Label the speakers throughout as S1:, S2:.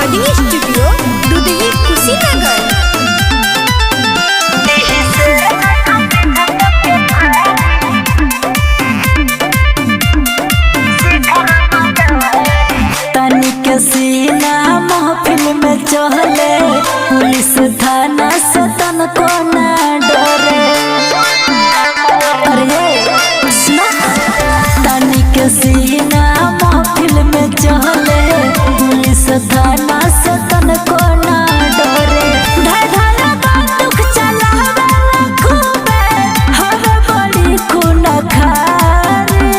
S1: Recording studio Dudhahi Kushinagar.
S2: सीना महफिल में चहले पुलिस थाना सतन को ना डरे। अरे सुना तानी के सीना महफिल में चहले पुलिस थाना सतन को ना डरे। ढाढा बंदूक चलावे खूबे हवे बड़ी खून खारी।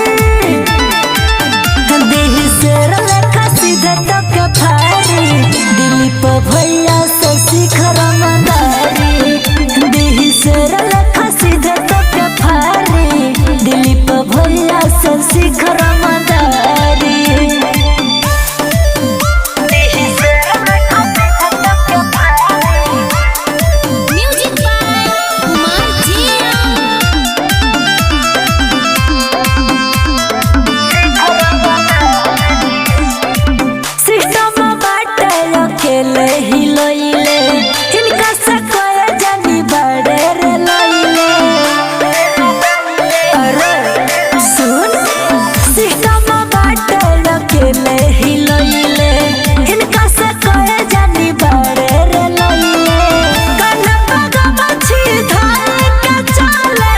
S2: देही शेर लेखा सीधे तक फारी दिलीप भैया से शिखर मंदारी। देही शेर लेखा सीधे तक फारी दिलीप भैया से शिखर मंदारी।
S1: म्यूजिक बाय कुमार जिया।
S2: सिस्टम बाटे अकेले ही लइले इनका से कोई जानी बड़े रे लइले। अरे सुन सिस्टम बाटे अकेले ही लइले इनका से कोई जानी बड़े रे लइले। कन्हा मछी धार के चले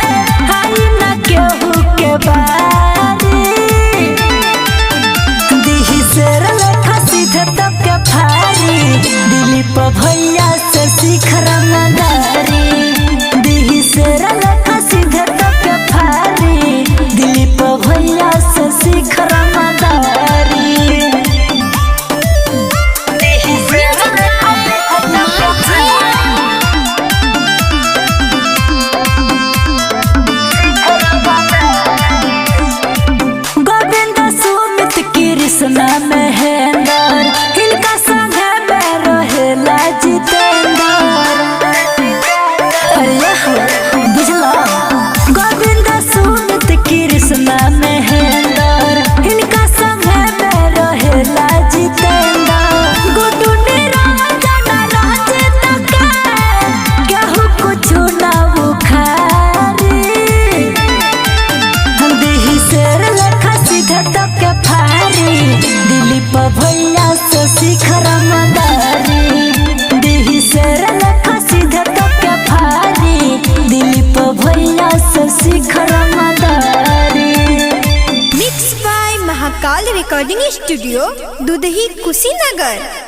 S2: हाई न केहू के बारी। दिही शेर लेखा सीधे तक के फारी दिलीप भैया से शिखर मंदारी। दिही शेर लेखा सीधे तक के फारी दिलीप भैया से शिखर मंदारी। गोविंद सुमित कृष्णा महेंद्र इनका संगे में रहेला जितेंद्र। अरे बुझला गोविंद सुमित कृष्णा महेंद्र इनका संगे में रहेला जितेंद्र। गुड्डू निरंजन राजित के केहू कुछु ना उखारी। देही शेर लेखा सीधे तक के फारी दिलीप भैया से शिखर मंदारी। देही शेर लेखा सीधे तक के फारी दिलीप भैया से शिखर मंदारी।
S1: Mix by Mahakal recording studio Dudhahi Kushinagar.